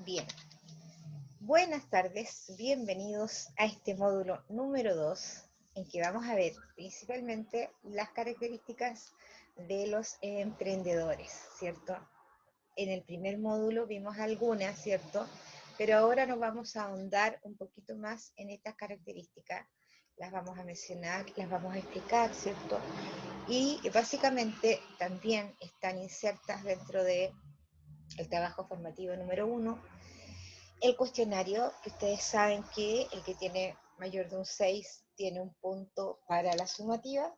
Bien, buenas tardes, bienvenidos a este módulo número 2, en que vamos a ver principalmente las características de los emprendedores, ¿cierto? En el primer módulo vimos algunas, ¿cierto? Pero ahora nos vamos a ahondar un poquito más en estas características, las vamos a mencionar, las vamos a explicar, ¿cierto? Y básicamente también están insertas dentro de el trabajo formativo número 1, el cuestionario, que ustedes saben que el que tiene mayor de un 6 tiene un punto para la sumativa,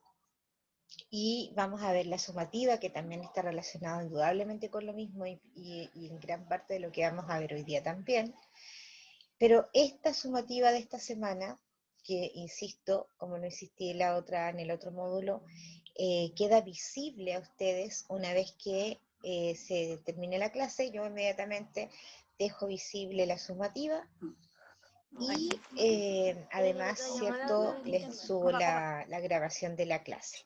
y vamos a ver la sumativa, que también está relacionada indudablemente con lo mismo y en gran parte de lo que vamos a ver hoy día también. Pero esta sumativa de esta semana, que insisto, como no insistí en el otro módulo, queda visible a ustedes una vez que se termine la clase. Yo inmediatamente dejo visible la sumativa y además, ¿cierto?, les subo la grabación de la clase.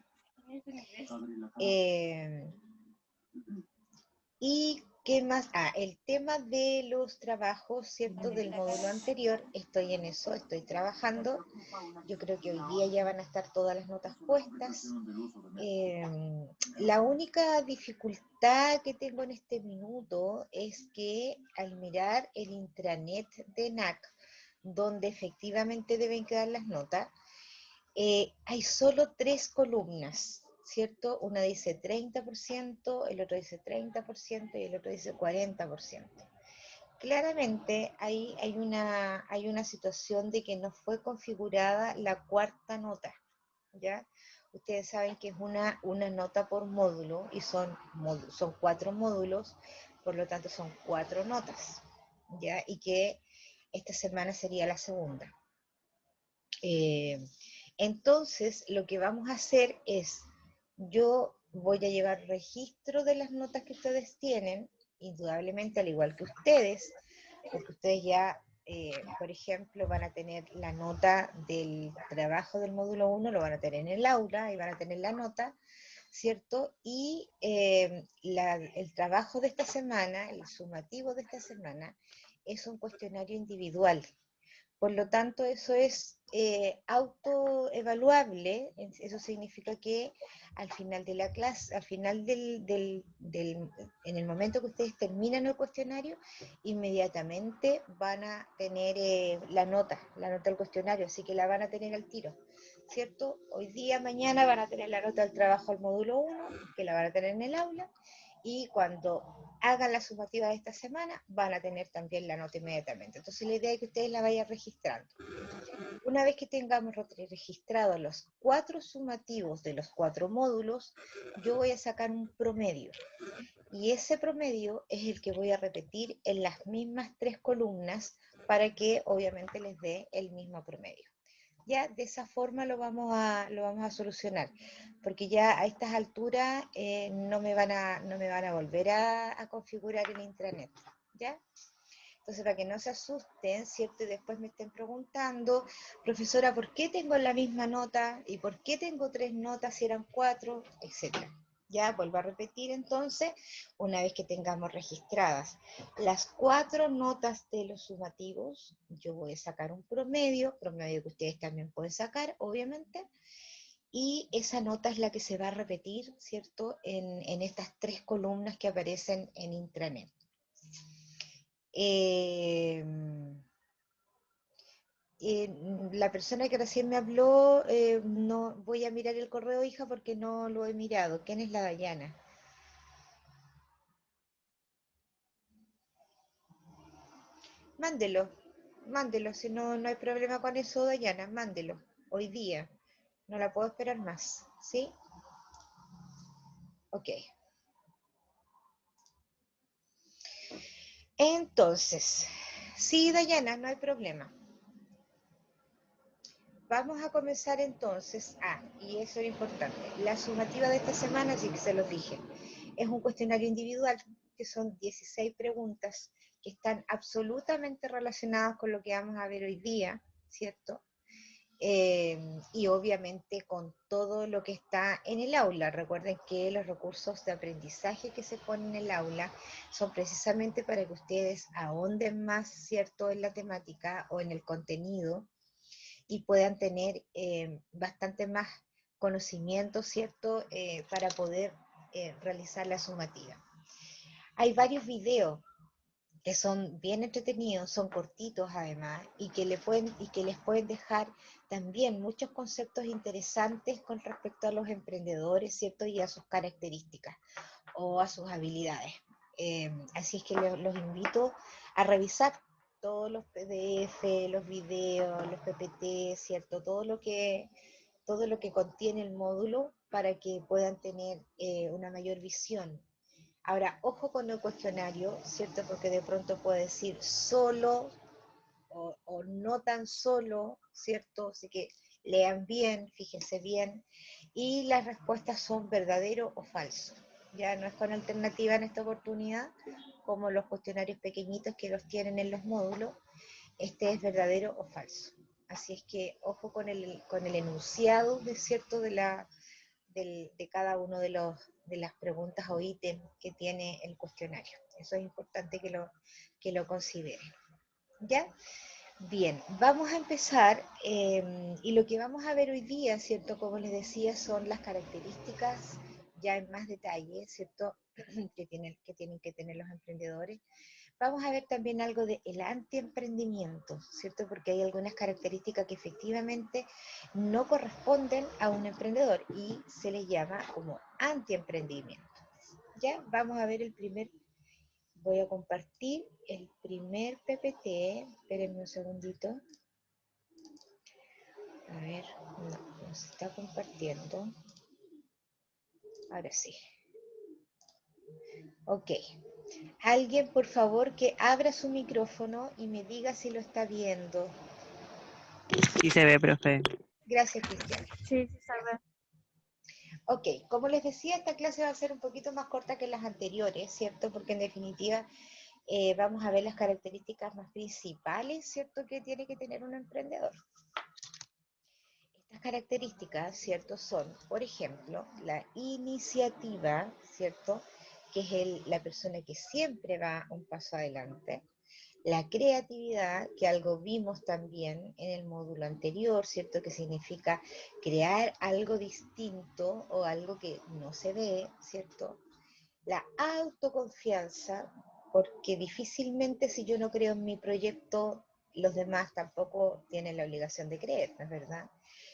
¿Y qué más? El tema de los trabajos, ¿cierto?, del módulo anterior, estoy en eso, estoy trabajando. Yo creo que hoy día ya van a estar todas las notas puestas. La única dificultad que tengo en este minuto es que al mirar el intranet de NAC, donde efectivamente deben quedar las notas, hay solo 3 columnas, ¿cierto? Una dice 30%, el otro dice 30% y el otro dice 40%. Claramente hay una situación de que no fue configurada la cuarta nota, ¿ya? Ustedes saben que es una nota por módulo y son 4 módulos, por lo tanto son 4 notas, ¿ya? Y que esta semana sería la segunda. Entonces, lo que vamos a hacer es, yo voy a llevar registro de las notas que ustedes tienen, indudablemente al igual que ustedes, porque ustedes ya, por ejemplo, van a tener la nota del trabajo del módulo 1, lo van a tener en el aula y van a tener la nota, ¿cierto? Y el trabajo de esta semana, el sumativo de esta semana, es un cuestionario individual. Por lo tanto, eso es autoevaluable. Eso significa que al final de la clase, al final en el momento que ustedes terminan el cuestionario, inmediatamente van a tener la nota del cuestionario, así que la van a tener al tiro, ¿cierto? Hoy día, mañana van a tener la nota del trabajo al módulo 1, que la van a tener en el aula, y cuando hagan la sumativa de esta semana, van a tener también la nota inmediatamente. Entonces la idea es que ustedes la vayan registrando. Una vez que tengamos registrados los 4 sumativos de los 4 módulos, yo voy a sacar un promedio. Y ese promedio es el que voy a repetir en las mismas 3 columnas para que obviamente les dé el mismo promedio. Ya de esa forma lo vamos a solucionar, porque ya a estas alturas no me van a volver a configurar el intranet, ¿ya? Entonces, para que no se asusten, ¿cierto? Y después me estén preguntando, profesora, ¿por qué tengo la misma nota? ¿Y por qué tengo 3 notas si eran 4? Etcétera. Ya, vuelvo a repetir entonces, una vez que tengamos registradas las 4 notas de los sumativos, yo voy a sacar un promedio que ustedes también pueden sacar, obviamente, y esa nota es la que se va a repetir, ¿cierto?, en estas 3 columnas que aparecen en intranet. La persona que recién me habló, no voy a mirar el correo, hija, porque no lo he mirado. ¿Quién es la Dayana? Mándelo, mándelo, si no, no hay problema con eso, Dayana, mándelo, hoy día. No la puedo esperar más, ¿sí? Ok. Entonces, sí, Dayana, no hay problema. Vamos a comenzar entonces. Y eso es importante. La sumativa de esta semana, sí que se los dije, es un cuestionario individual, que son 16 preguntas que están absolutamente relacionadas con lo que vamos a ver hoy día, ¿cierto? y obviamente con todo lo que está en el aula. Recuerden que los recursos de aprendizaje que se ponen en el aula son precisamente para que ustedes ahonden más, ¿cierto?, en la temática o en el contenido y puedan tener bastante más conocimiento, ¿cierto?, para poder realizar la sumativa. Hay varios videos que son bien entretenidos, son cortitos además, y que les pueden dejar también muchos conceptos interesantes con respecto a los emprendedores, ¿cierto? Y a sus características o a sus habilidades. Así es que los invito a revisar todos los PDF, los videos, los PPT, ¿cierto? Todo lo que contiene el módulo para que puedan tener una mayor visión. Ahora, ojo con el cuestionario, ¿cierto? Porque de pronto puede decir solo o no tan solo, ¿cierto? Así que lean bien, fíjense bien, y las respuestas son verdadero o falso. Ya no es con alternativa en esta oportunidad, como los cuestionarios pequeñitos que los tienen en los módulos, este es verdadero o falso. Así es que ojo con el enunciado, de cierto, de cada uno de las preguntas o ítems que tiene el cuestionario. Eso es importante que lo consideren. ¿Ya? Bien, vamos a empezar y lo que vamos a ver hoy día, ¿cierto? Como les decía, son las características ya en más detalle, ¿cierto? Que tienen que tener los emprendedores. Vamos a ver también algo de el antiemprendimiento, ¿cierto? Porque hay algunas características que efectivamente no corresponden a un emprendedor y se les llama como antiemprendimiento. Ya, vamos a ver voy a compartir el primer PPT, espérenme un segundito. A ver, no se está compartiendo. Ahora sí. Ok. Alguien, por favor, que abra su micrófono y me diga si lo está viendo. Sí se ve, profe. Gracias, Cristian. Sí, sí sabe. Ok, como les decía, esta clase va a ser un poquito más corta que las anteriores, ¿cierto? Porque en definitiva vamos a ver las características más principales, ¿cierto? Que tiene que tener un emprendedor. Estas características, ¿cierto? Son, por ejemplo, la iniciativa, ¿cierto? Que es la persona que siempre va un paso adelante. La creatividad, que algo vimos también en el módulo anterior, ¿cierto? Que significa crear algo distinto o algo que no se ve, ¿cierto? La autoconfianza, porque difícilmente si yo no creo en mi proyecto, los demás tampoco tienen la obligación de creer, ¿no es verdad?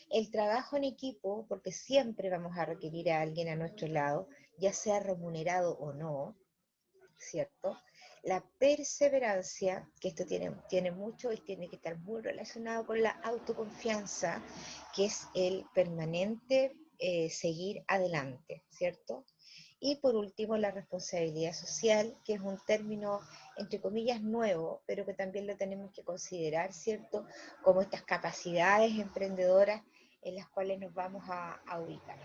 El trabajo en equipo, porque siempre vamos a requerir a alguien a nuestro lado, ya sea remunerado o no, ¿cierto? La perseverancia, que esto tiene mucho y tiene que estar muy relacionado con la autoconfianza, que es el permanente seguir adelante, ¿cierto? Y por último, la responsabilidad social, que es un término, entre comillas, nuevo, pero que también lo tenemos que considerar, ¿cierto? Como estas capacidades emprendedoras en las cuales nos vamos a ubicar.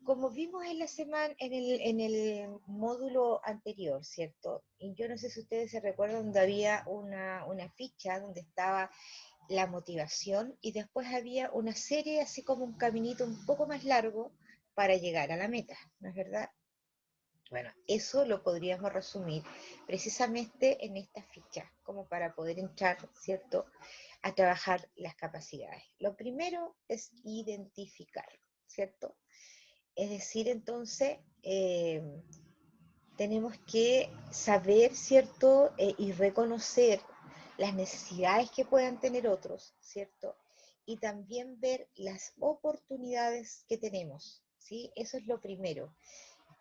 Como vimos en la semana, en el módulo anterior, ¿cierto? Y yo no sé si ustedes se recuerdan donde había una ficha donde estaba la motivación y después había una serie, así como un caminito un poco más largo para llegar a la meta, ¿no es verdad? Bueno, eso lo podríamos resumir precisamente en esta ficha, como para poder entrar, ¿cierto?, a trabajar las capacidades. Lo primero es identificar, ¿cierto? Es decir, entonces, tenemos que saber, ¿cierto? Y reconocer las necesidades que puedan tener otros, ¿cierto? Y también ver las oportunidades que tenemos, ¿sí? Eso es lo primero.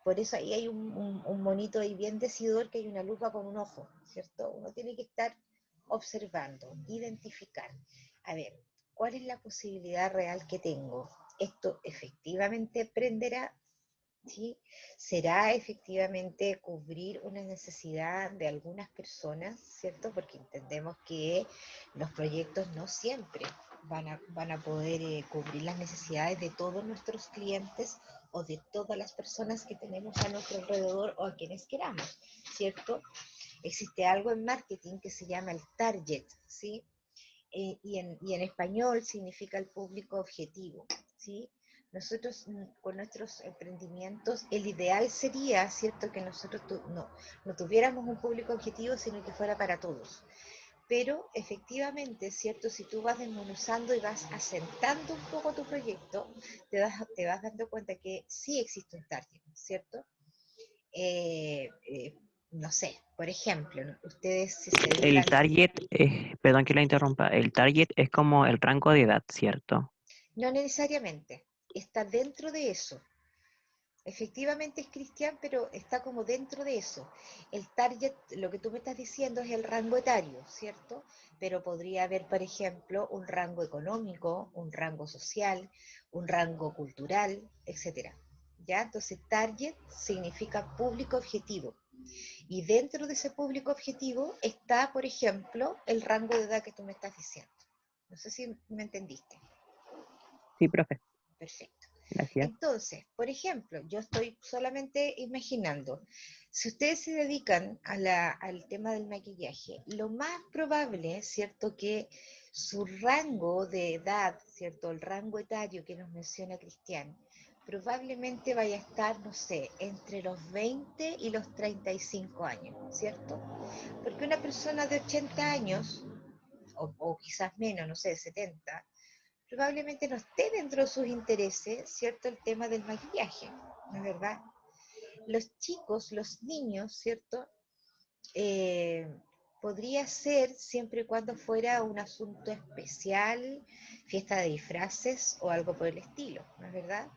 Por eso ahí hay un monito ahí bien decidor, que hay una lupa con un ojo, ¿cierto? Uno tiene que estar observando, identificar. A ver, ¿cuál es la posibilidad real que tengo? ¿Esto efectivamente prenderá? ¿Sí? ¿Será efectivamente cubrir una necesidad de algunas personas, ¿cierto? Porque entendemos que los proyectos no siempre van a poder cubrir las necesidades de todos nuestros clientes o de todas las personas que tenemos a nuestro alrededor o a quienes queramos, ¿cierto? Existe algo en marketing que se llama el target, ¿sí? y en español significa el público objetivo, ¿sí? Nosotros con nuestros emprendimientos, el ideal sería, ¿cierto?, que nosotros no tuviéramos un público objetivo, sino que fuera para todos. Pero efectivamente, ¿cierto? Si tú vas desmenuzando y vas asentando un poco tu proyecto, te vas dando cuenta que sí existe un target, ¿cierto? Eh, eh, no sé, por ejemplo, ¿no? Ustedes si se El dedican, target, perdón que la interrumpa, el target es como el rango de edad, ¿cierto? no necesariamente, está dentro de eso. Efectivamente es cristiano, pero está como dentro de eso. El target, lo que tú me estás diciendo es el rango etario, ¿cierto? Pero podría haber, por ejemplo, un rango económico, un rango social, un rango cultural, etcétera. ¿Ya? Entonces, target significa público objetivo. Y dentro de ese público objetivo está, por ejemplo, el rango de edad que tú me estás diciendo. No sé si me entendiste. Sí, profe, Perfecto. gracias. Entonces, por ejemplo, yo estoy solamente imaginando, si ustedes se dedican al tema del maquillaje, lo más probable, ¿cierto?, que su rango de edad, ¿cierto?, el rango etario que nos menciona Cristian, probablemente vaya a estar, no sé, entre los 20 y los 35 años, ¿cierto? Porque una persona de 80 años, o quizás menos, no sé, 70, probablemente no esté dentro de sus intereses, ¿cierto? El tema del maquillaje, ¿no es verdad? Los chicos, los niños, ¿cierto? Eh, Podría ser siempre y cuando fuera un asunto especial, fiesta de disfraces o algo por el estilo, ¿no es verdad?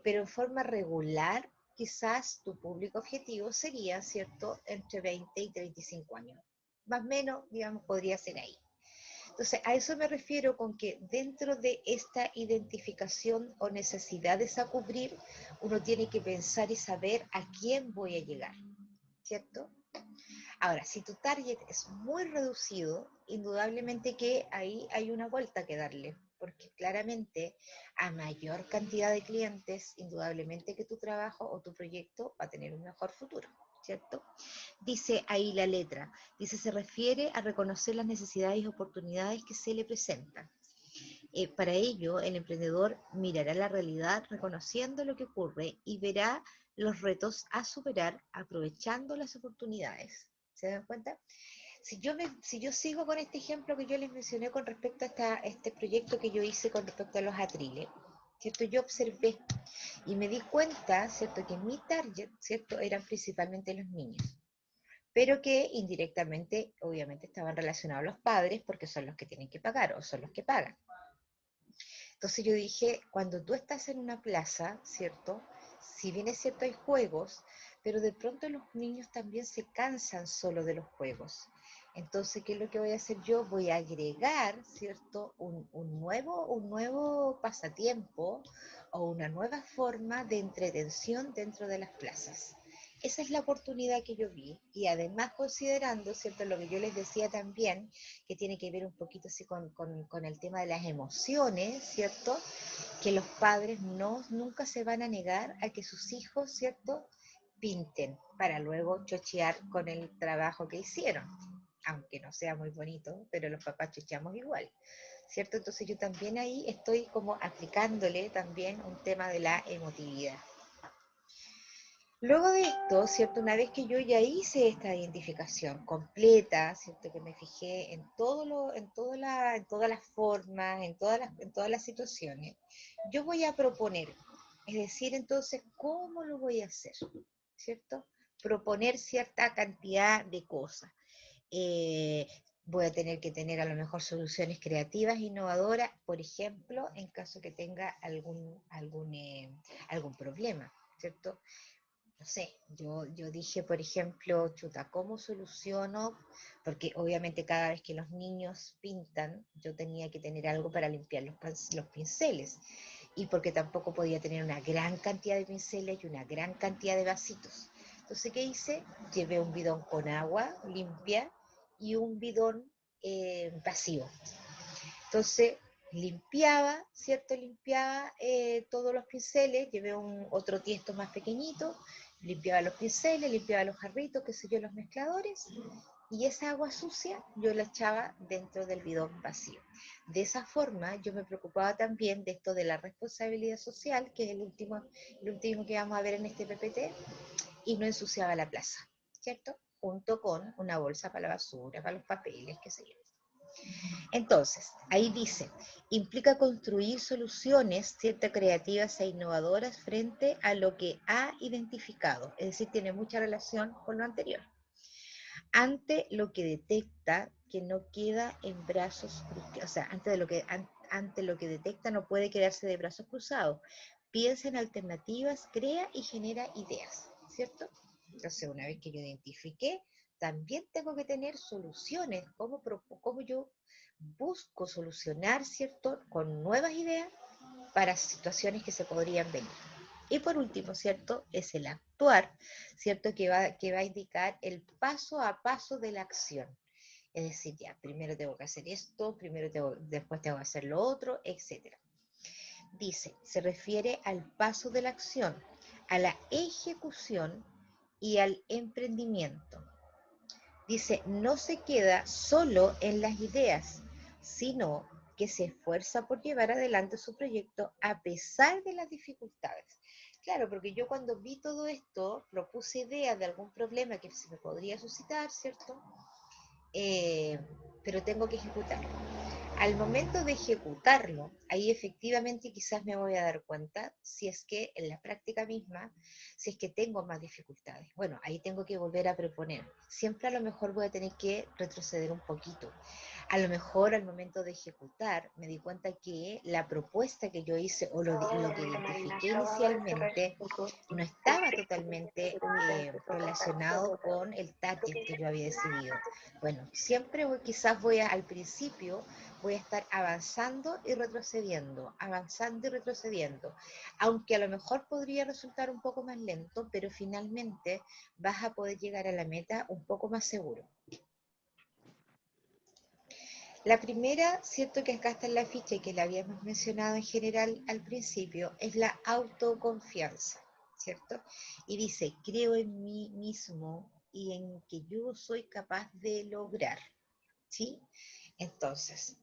Pero en forma regular, quizás tu público objetivo sería, ¿cierto?, entre 20 y 35 años. Más o menos, digamos, podría ser ahí. Entonces, a eso me refiero con que dentro de esta identificación o necesidades a cubrir, uno tiene que pensar y saber a quién voy a llegar, ¿cierto? Ahora, si tu target es muy reducido, indudablemente que ahí hay una vuelta que darle, porque claramente a mayor cantidad de clientes, indudablemente que tu trabajo o tu proyecto va a tener un mejor futuro, ¿cierto? Dice ahí la letra, dice, se refiere a reconocer las necesidades y oportunidades que se le presentan. Para ello, el emprendedor mirará la realidad reconociendo lo que ocurre y verá los retos a superar aprovechando las oportunidades. ¿Se dan cuenta? Si yo sigo con este ejemplo que yo les mencioné con respecto a este proyecto que yo hice con respecto a los atriles, ¿cierto? Yo observé y me di cuenta, ¿cierto?, que mi target, ¿cierto?, eran principalmente los niños, pero que indirectamente, obviamente, estaban relacionados a los padres porque son los que tienen que pagar o son los que pagan. Entonces yo dije, cuando tú estás en una plaza, ¿cierto? Si bien es cierto hay juegos, pero de pronto los niños también se cansan solo de los juegos. Entonces, ¿qué es lo que voy a hacer yo? Voy a agregar, ¿cierto? Un nuevo pasatiempo o una nueva forma de entretención dentro de las plazas. Esa es la oportunidad que yo vi y además considerando, ¿cierto? Lo que yo les decía también, que tiene que ver un poquito así con el tema de las emociones, ¿cierto? Que los padres nunca se van a negar a que sus hijos, ¿cierto?, pinten para luego chochear con el trabajo que hicieron, aunque no sea muy bonito, pero los papás chocheamos igual, ¿cierto? Entonces yo también ahí estoy como aplicándole también un tema de la emotividad. Luego de esto, ¿cierto? Una vez que yo ya hice esta identificación completa, ¿cierto? Que me fijé en en todas las formas, en todas las situaciones, yo voy a proponer, es decir, entonces, ¿cómo lo voy a hacer? ¿Cierto? Proponer cierta cantidad de cosas. Eh, Voy a tener que tener a lo mejor soluciones creativas, innovadoras, por ejemplo, en caso que tenga algún problema, ¿cierto? No sé, yo dije, por ejemplo, chuta, ¿cómo soluciono? Porque obviamente cada vez que los niños pintan, yo tenía que tener algo para limpiar los pinceles. Y porque tampoco podía tener una gran cantidad de pinceles y una gran cantidad de vasitos. Entonces, ¿qué hice? Llevé un bidón con agua limpia y un bidón vacío. Entonces, limpiaba, ¿cierto? Limpiaba todos los pinceles, llevé otro tiesto más pequeñito limpiaba los pinceles, limpiaba los jarritos, qué sé yo, los mezcladores, y esa agua sucia yo la echaba dentro del bidón vacío. De esa forma yo me preocupaba también de esto de la responsabilidad social, que es el último que vamos a ver en este PPT, y no ensuciaba la plaza, ¿cierto? Junto con una bolsa para la basura, para los papeles, qué sé yo. Entonces, ahí dice, implica construir soluciones, ¿cierto?, creativas e innovadoras frente a lo que ha identificado, es decir, tiene mucha relación con lo anterior. Ante lo que detecta que no queda en brazos cruzados, o sea, ante lo que detecta no puede quedarse de brazos cruzados. Piensa en alternativas, crea y genera ideas, ¿cierto? Entonces, una vez que yo identifiqué, también tengo que tener soluciones, cómo yo busco solucionar, ¿cierto?, con nuevas ideas para situaciones que se podrían venir. Y por último, ¿cierto?, es el actuar, ¿cierto?, que va a indicar el paso a paso de la acción. Es decir, ya, primero tengo que hacer esto, después tengo que hacer lo otro, etc. Dice, se refiere al paso de la acción, a la ejecución y al emprendimiento. Dice, no se queda solo en las ideas, sino que se esfuerza por llevar adelante su proyecto a pesar de las dificultades. Claro, porque yo cuando vi todo esto, propuse ideas de algún problema que se me podría suscitar, ¿cierto? Eh, pero tengo que ejecutarlo. Al momento de ejecutarlo, ahí efectivamente quizás me voy a dar cuenta si es que en la práctica misma, si es que tengo más dificultades. Bueno, ahí tengo que volver a proponer. Siempre a lo mejor voy a tener que retroceder un poquito. A lo mejor al momento de ejecutar me di cuenta que la propuesta que yo hice o lo que identifiqué inicialmente no estaba totalmente relacionado con el target que yo había decidido. Bueno, siempre al principio voy a estar avanzando y retrocediendo, aunque a lo mejor podría resultar un poco más lento, pero finalmente vas a poder llegar a la meta un poco más seguro. La primera, cierto que acá está en la ficha y que la habíamos mencionado en general al principio, es la autoconfianza, ¿cierto? Y dice, creo en mí mismo y en que yo soy capaz de lograr, ¿sí? Entonces,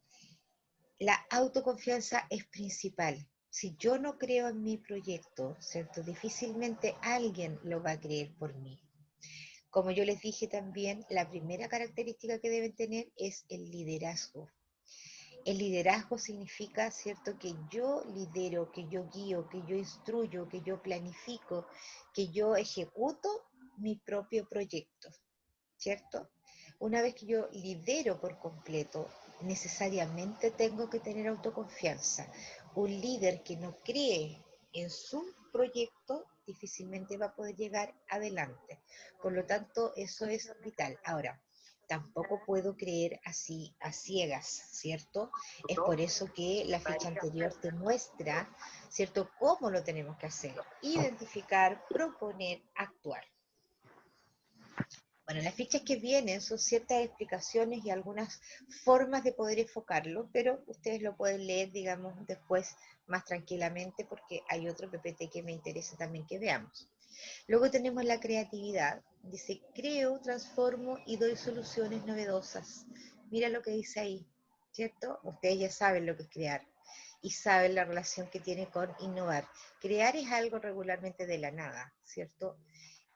la autoconfianza es principal. Si yo no creo en mi proyecto, ¿cierto? Difícilmente alguien lo va a creer por mí. Como yo les dije también, la primera característica que deben tener es el liderazgo. El liderazgo significa, ¿cierto?, que yo lidero, que yo guío, que yo instruyo, que yo planifico, que yo ejecuto mi propio proyecto, ¿cierto? Una vez que yo lidero por completo, necesariamente tengo que tener autoconfianza. Un líder que no cree en su proyecto difícilmente va a poder llegar adelante. Por lo tanto, eso es vital. Ahora, tampoco puedo creer así a ciegas, ¿cierto? Es por eso que la ficha anterior te muestra, ¿cierto?, cómo lo tenemos que hacer. Identificar, proponer, actuar. Bueno, las fichas que vienen son ciertas explicaciones y algunas formas de poder enfocarlo, pero ustedes lo pueden leer, digamos, después más tranquilamente porque hay otro PPT que me interesa también que veamos. Luego tenemos la creatividad. Dice, creo, transformo y doy soluciones novedosas. Mira lo que dice ahí, ¿cierto? Ustedes ya saben lo que es crear y saben la relación que tiene con innovar. Crear es algo regularmente de la nada, ¿cierto?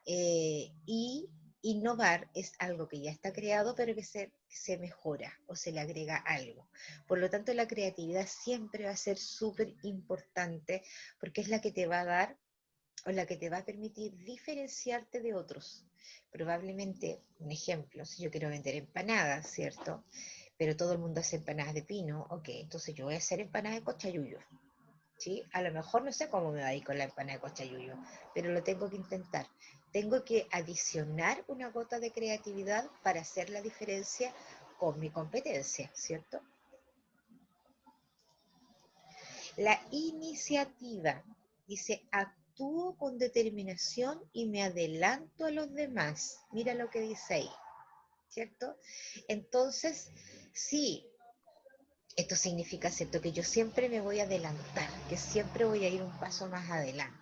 Y innovar es algo que ya está creado, pero que se mejora o se le agrega algo. Por lo tanto, la creatividad siempre va a ser súper importante porque es la que te va a dar o la que te va a permitir diferenciarte de otros. Probablemente, un ejemplo, si yo quiero vender empanadas, ¿cierto? Pero todo el mundo hace empanadas de pino, ok, entonces yo voy a hacer empanadas de cochayuyo. ¿Sí? A lo mejor no sé cómo me va a ir con la empanada de cochayuyo, pero lo tengo que intentar. Tengo que adicionar una gota de creatividad para hacer la diferencia con mi competencia, ¿cierto? La iniciativa dice, actúo con determinación y me adelanto a los demás. Mira lo que dice ahí, ¿cierto? Entonces, sí, esto significa, ¿cierto?, que yo siempre me voy a adelantar, que siempre voy a ir un paso más adelante.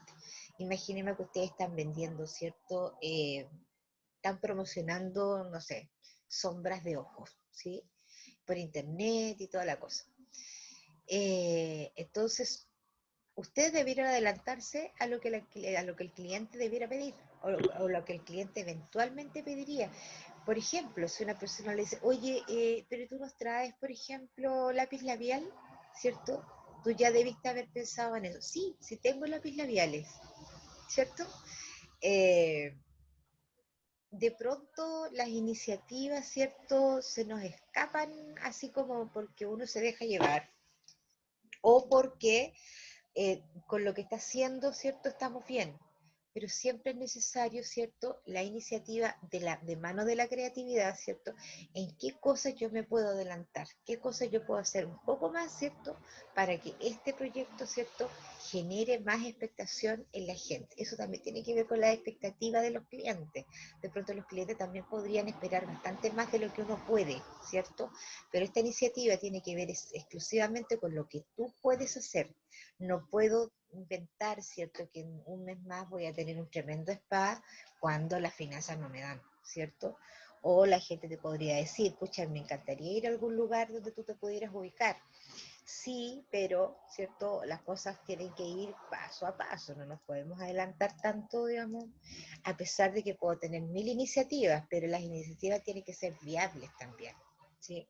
Imaginemos que ustedes están vendiendo, ¿cierto? Están promocionando, no sé, sombras de ojos, ¿sí? Por internet y toda la cosa. Entonces, ustedes debieran adelantarse a lo que, a lo que el cliente debiera pedir o lo que el cliente eventualmente pediría. Por ejemplo, si una persona le dice, oye, pero tú nos traes, por ejemplo, lápiz labial, ¿cierto? Tú ya debiste haber pensado en eso. Sí, sí tengo lápiz labiales, ¿cierto? Eh, de pronto las iniciativas, ¿cierto? Se nos escapan así como porque uno se deja llevar o porque con lo que está haciendo, ¿cierto? Estamos bien, pero siempre es necesario, ¿cierto? La iniciativa de mano de la creatividad, ¿cierto? En qué cosas yo me puedo adelantar, qué cosas yo puedo hacer un poco más, ¿cierto? Para que este proyecto, ¿cierto? Genere más expectación en la gente. Eso también tiene que ver con la expectativa de los clientes. De pronto los clientes también podrían esperar bastante más de lo que uno puede, ¿cierto? Pero esta iniciativa tiene que ver exclusivamente con lo que tú puedes hacer. No puedo inventar, ¿cierto? Que en un mes más voy a tener un tremendo spa cuando las finanzas no me dan, ¿cierto? O la gente te podría decir, pucha, me encantaría ir a algún lugar donde tú te pudieras ubicar. Sí, pero, ¿cierto? Las cosas tienen que ir paso a paso, no nos podemos adelantar tanto, digamos, a pesar de que puedo tener 1000 iniciativas, pero las iniciativas tienen que ser viables también, ¿sí?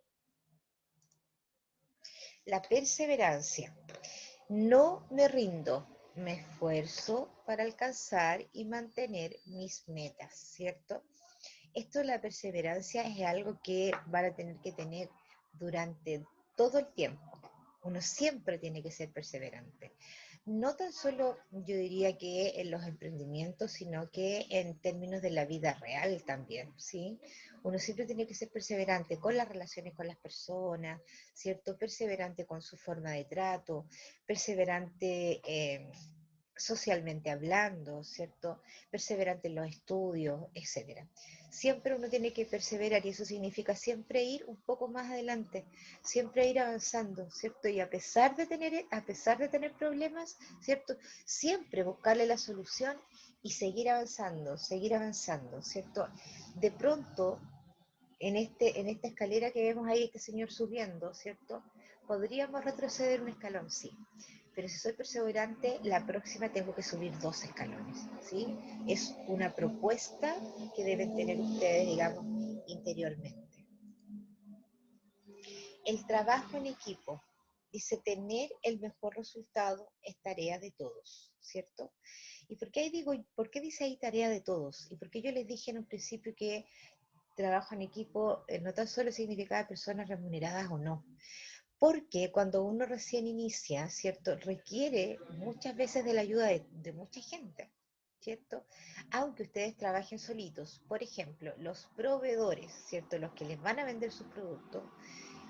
La perseverancia. No me rindo, me esfuerzo para alcanzar y mantener mis metas, ¿cierto? Esto de la perseverancia es algo que van a tener que tener durante todo el tiempo. Uno siempre tiene que ser perseverante. No tan solo yo diría que en los emprendimientos, sino que en términos de la vida real también, ¿sí? Uno siempre tiene que ser perseverante con las relaciones con las personas, ¿cierto? Perseverante con su forma de trato, perseverante socialmente hablando, ¿cierto? Perseverante en los estudios, etcétera. Siempre uno tiene que perseverar y eso significa siempre ir un poco más adelante, siempre ir avanzando, ¿cierto? Y a pesar de tener problemas, ¿cierto? Siempre buscarle la solución y seguir avanzando, ¿cierto? De pronto, en esta escalera que vemos ahí, este señor subiendo, ¿cierto? Podríamos retroceder un escalón, sí, pero si soy perseverante, la próxima tengo que subir 2 escalones, ¿sí? Es una propuesta que deben tener ustedes, digamos, interiormente. El trabajo en equipo. Dice, tener el mejor resultado es tarea de todos, ¿cierto? ¿Y por qué ahí digo, por qué dice ahí tarea de todos? ¿Y por qué yo les dije en un principio que trabajo en equipo no tan solo significaba personas remuneradas o no? Porque cuando uno recién inicia, ¿cierto? Requiere muchas veces de la ayuda de mucha gente, ¿cierto? Aunque ustedes trabajen solitos. Por ejemplo, los proveedores, ¿cierto? Los que les van a vender sus productos,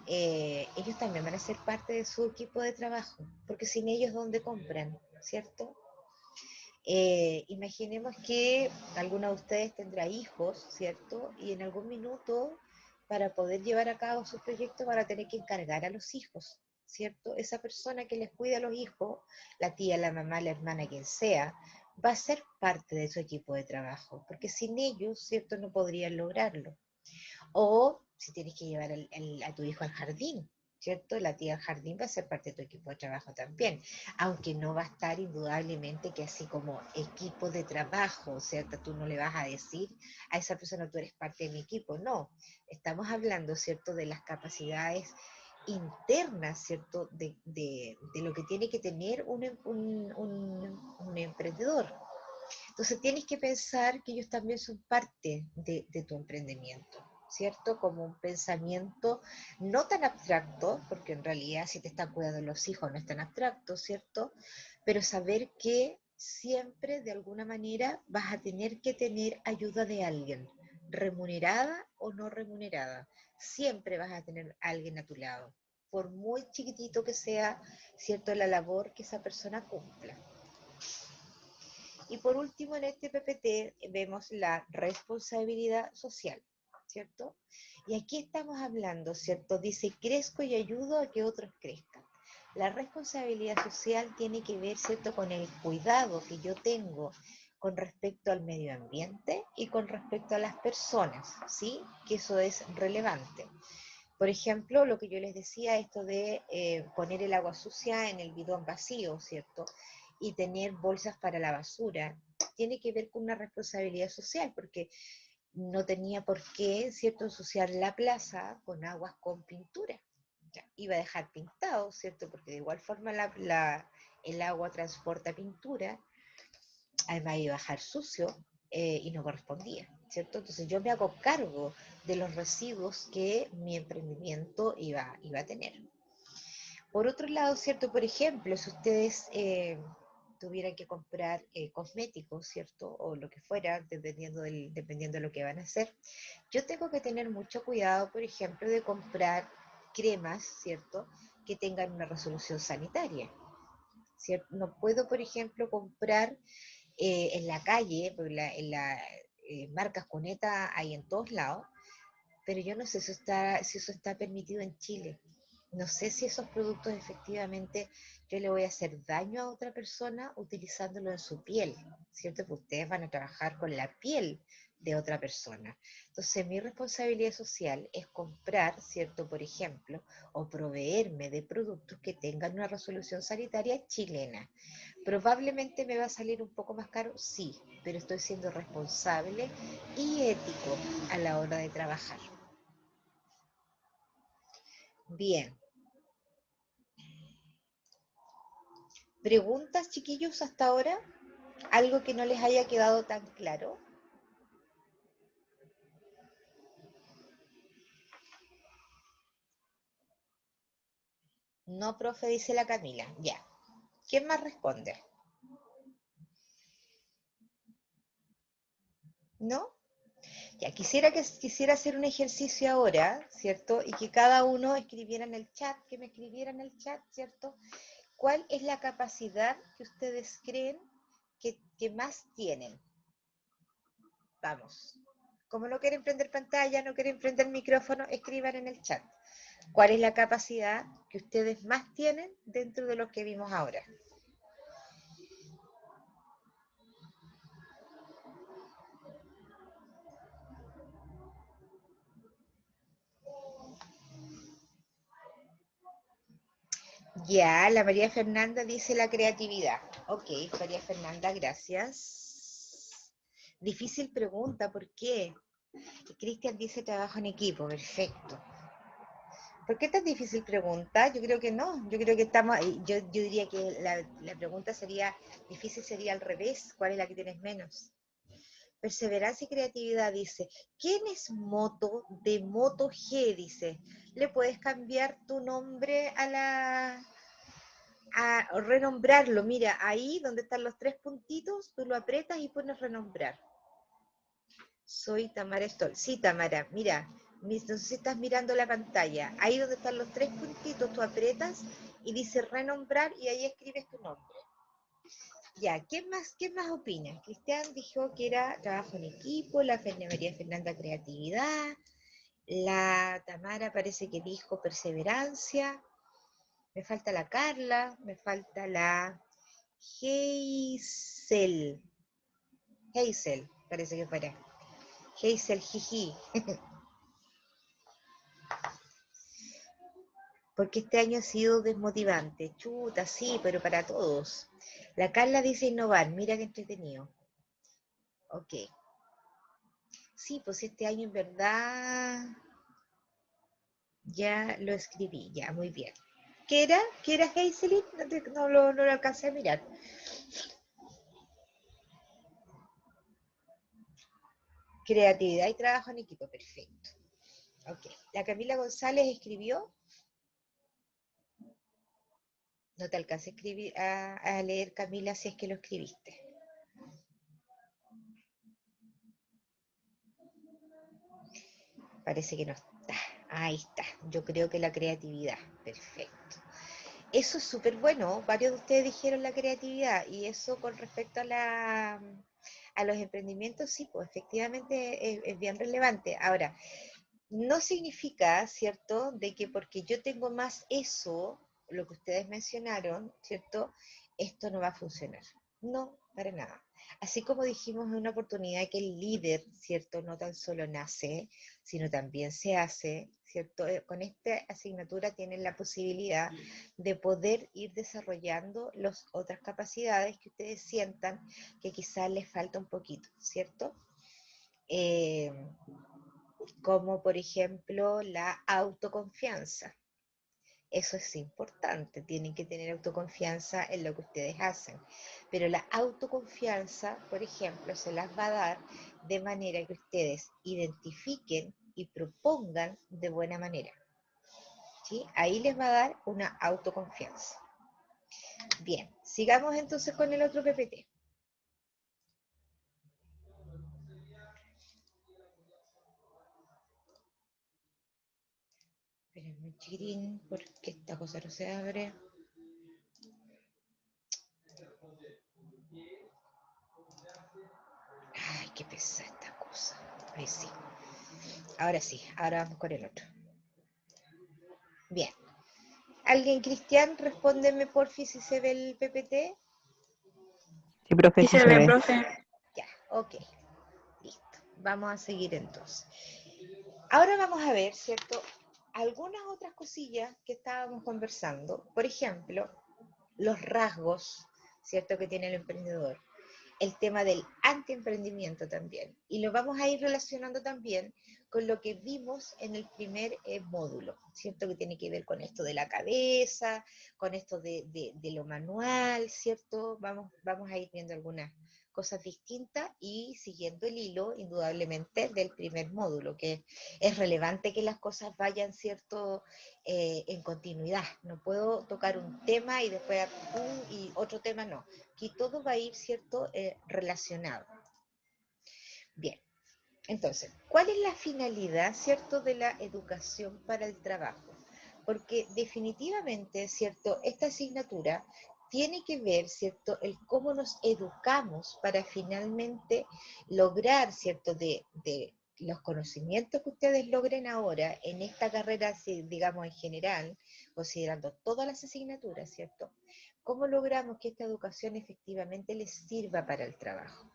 ellos también van a ser parte de su equipo de trabajo, porque sin ellos, ¿dónde compran? ¿Cierto? Imaginemos que alguno de ustedes tendrá hijos, ¿cierto? Y en algún minuto, para poder llevar a cabo sus proyectos, van a tener que encargar a los hijos, ¿cierto? Esa persona que les cuida a los hijos, la tía, la mamá, la hermana, quien sea, va a ser parte de su equipo de trabajo, porque sin ellos, ¿cierto? No podrían lograrlo. O si tienes que llevar a tu hijo al jardín, ¿cierto? La tía del jardín va a ser parte de tu equipo de trabajo también, aunque no va a estar indudablemente que así como equipo de trabajo, ¿cierto? Tú no le vas a decir a esa persona, tú eres parte de mi equipo, no. Estamos hablando, ¿cierto? De las capacidades internas, ¿cierto? De lo que tiene que tener un emprendedor. Entonces tienes que pensar que ellos también son parte de tu emprendimiento, ¿cierto? Como un pensamiento no tan abstracto, porque en realidad si te están cuidando los hijos no es tan abstracto, ¿cierto? Pero saber que siempre de alguna manera vas a tener que tener ayuda de alguien, remunerada o no remunerada. Siempre vas a tener a alguien a tu lado, por muy chiquitito que sea, ¿cierto? La labor que esa persona cumpla. Y por último, en este PPT vemos la responsabilidad social, ¿cierto? Y aquí estamos hablando, ¿cierto? Dice, crezco y ayudo a que otros crezcan. La responsabilidad social tiene que ver, ¿cierto?, con el cuidado que yo tengo con respecto al medio ambiente y con respecto a las personas, ¿sí? Que eso es relevante. Por ejemplo, lo que yo les decía, esto de poner el agua sucia en el bidón vacío, ¿cierto? Y tener bolsas para la basura, tiene que ver con una responsabilidad social, porque no tenía por qué, ¿cierto?, ensuciar la plaza con aguas con pintura. Ya, iba a dejar pintado, ¿cierto? Porque de igual forma el agua transporta pintura, además iba a dejar sucio y no correspondía, ¿cierto? Entonces yo me hago cargo de los residuos que mi emprendimiento iba a tener. Por otro lado, ¿cierto? Por ejemplo, si ustedes tuvieran que comprar cosméticos, ¿cierto? O lo que fuera, dependiendo de lo que van a hacer, yo tengo que tener mucho cuidado, por ejemplo, de comprar cremas, ¿cierto? Que tengan una resolución sanitaria, ¿cierto? No puedo, por ejemplo, comprar en la calle, porque marcas Cuneta hay en todos lados, pero yo no sé si eso está permitido en Chile. No sé si esos productos efectivamente yo le voy a hacer daño a otra persona utilizándolo en su piel, ¿cierto? Porque ustedes van a trabajar con la piel de otra persona. Entonces, mi responsabilidad social es comprar, ¿cierto? Por ejemplo, o proveerme de productos que tengan una resolución sanitaria chilena. Probablemente me va a salir un poco más caro, sí, pero estoy siendo responsable y ético a la hora de trabajar. Bien. ¿Preguntas, chiquillos, hasta ahora? ¿Algo que no les haya quedado tan claro? No, profe, dice la Camila. Ya. ¿Quién más responde? ¿No? Ya, quisiera hacer un ejercicio ahora, ¿cierto? Y que cada uno escribiera en el chat, que me escribiera en el chat, ¿cierto? ¿Cuál es la capacidad que ustedes creen que más tienen? Vamos. Como no quieren prender pantalla, no quieren prender micrófono, escriban en el chat. ¿Cuál es la capacidad que ustedes más tienen dentro de lo que vimos ahora? Ya, la María Fernanda dice la creatividad. Ok, María Fernanda, gracias. Difícil pregunta, ¿por qué? Cristian dice trabajo en equipo, perfecto. ¿Por qué tan difícil pregunta? Yo creo que no, yo creo que estamos, yo diría que la pregunta sería, difícil sería al revés, ¿cuál es la que tienes menos? Perseverancia y creatividad, dice. ¿Quién es Moto de Moto G? Dice. ¿Le puedes cambiar tu nombre a renombrarlo? Mira, ahí donde están los tres puntitos, tú lo aprietas y pones renombrar. Soy Tamara Stoll. Sí, Tamara, mira, no sé si estás mirando la pantalla. Ahí donde están los tres puntitos, tú aprietas y dice renombrar y ahí escribes tu nombre. Ya, ¿qué más opina? Cristian dijo que era trabajo en equipo, la María Fernanda creatividad, la Tamara parece que dijo perseverancia, me falta la Carla, me falta la Hazel, Hazel, parece que fuera, Hazel Jiji, porque este año ha sido desmotivante, chuta, sí, pero para todos. La Carla dice innovar, mira qué entretenido. Ok, sí, pues este año en verdad ya lo escribí, ya, muy bien. ¿Qué era? ¿Qué era Hazelin? No lo alcancé a mirar. Creatividad y trabajo en equipo, perfecto. Ok. La Camila González escribió. No te alcancé a, escribir, a leer, Camila, si es que lo escribiste. Parece que no está. Ahí está. Yo creo que la creatividad. Perfecto. Eso es súper bueno. Varios de ustedes dijeron la creatividad y eso con respecto a los emprendimientos, sí, pues efectivamente es bien relevante. Ahora, no significa, ¿cierto?, de que porque yo tengo más eso, lo que ustedes mencionaron, ¿cierto? Esto no va a funcionar. No, para nada. Así como dijimos en una oportunidad que el líder, ¿cierto? No tan solo nace, sino también se hace, ¿cierto? Con esta asignatura tienen la posibilidad de poder ir desarrollando las otras capacidades que ustedes sientan que quizás les falta un poquito, ¿cierto? Eh, como por ejemplo la autoconfianza. Eso es importante, tienen que tener autoconfianza en lo que ustedes hacen. Pero la autoconfianza, por ejemplo, se las va a dar de manera que ustedes identifiquen y propongan de buena manera. ¿Sí? Ahí les va a dar una autoconfianza. Bien, sigamos entonces con el otro PPT. Espérenme un chiquitín, porque esta cosa no se abre. Ay, qué pesada esta cosa. Ahí sí. Ahora sí, ahora vamos con el otro. Bien. ¿Alguien, Cristian? Respóndeme porfi si se ve el PPT. Sí, profe, Sí sí se se ve, ve. profe. Ya, ok. Listo. Vamos a seguir entonces. Ahora vamos a ver, ¿cierto? Algunas otras cosillas que estábamos conversando. Por ejemplo, los rasgos, ¿cierto? Que tiene el emprendedor. El tema del antiemprendimiento también. Y lo vamos a ir relacionando también con lo que vimos en el primer módulo, ¿cierto? Que tiene que ver con esto de la cabeza, con esto de lo manual, ¿cierto? Vamos a ir viendo algunas cosas distintas y siguiendo el hilo, indudablemente, del primer módulo, que es relevante que las cosas vayan, ¿cierto? En continuidad. No puedo tocar un tema y después y otro tema no. Aquí todo va a ir, ¿cierto? Relacionado. Bien, entonces, ¿cuál es la finalidad, ¿cierto?, de la educación para el trabajo? Porque definitivamente, ¿cierto?, esta asignatura tiene que ver, ¿cierto?, el cómo nos educamos para finalmente lograr, ¿cierto?, de los conocimientos que ustedes logren ahora en esta carrera, digamos, en general, considerando todas las asignaturas, ¿cierto? ¿Cómo logramos que esta educación efectivamente les sirva para el trabajo?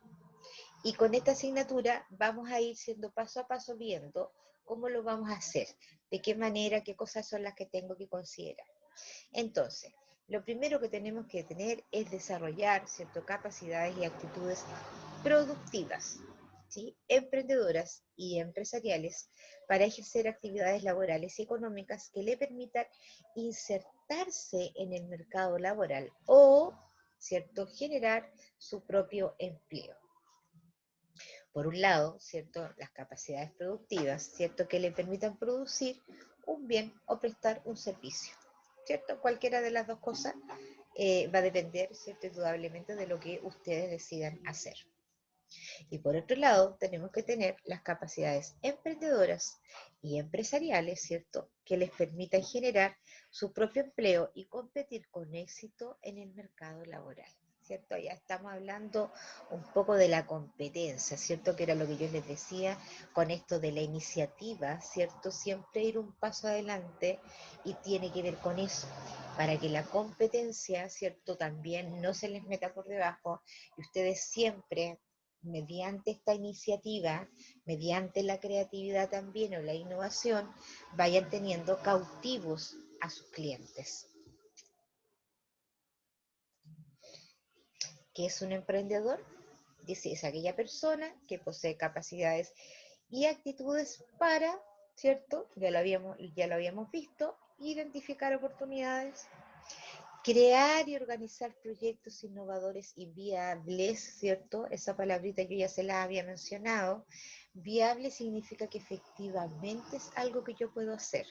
Y con esta asignatura vamos a ir siendo paso a paso viendo cómo lo vamos a hacer, de qué manera, qué cosas son las que tengo que considerar. Entonces, lo primero que tenemos que tener es desarrollar ciertas capacidades y actitudes productivas, ¿sí? Emprendedoras y empresariales para ejercer actividades laborales y económicas que le permitan insertarse en el mercado laboral o, ¿cierto?, generar su propio empleo. Por un lado, ¿cierto?, las capacidades productivas, ¿cierto?, que le permitan producir un bien o prestar un servicio, ¿cierto? Cualquiera de las dos cosas va a depender, ¿cierto?, indudablemente de lo que ustedes decidan hacer. Y por otro lado, tenemos que tener las capacidades emprendedoras y empresariales, ¿cierto?, que les permitan generar su propio empleo y competir con éxito en el mercado laboral. ¿Cierto? Ya estamos hablando un poco de la competencia, ¿cierto? Que era lo que yo les decía con esto de la iniciativa, ¿cierto? Siempre ir un paso adelante y tiene que ver con eso, para que la competencia, ¿cierto? También no se les meta por debajo y ustedes siempre mediante esta iniciativa, mediante la creatividad también o la innovación, vayan teniendo cautivos a sus clientes. ¿Qué es un emprendedor? Dice, es aquella persona que posee capacidades y actitudes para, ¿cierto? Ya lo habíamos visto, identificar oportunidades, crear y organizar proyectos innovadores y viables, ¿cierto? Esa palabrita yo ya se la había mencionado. Viable significa que efectivamente es algo que yo puedo hacer,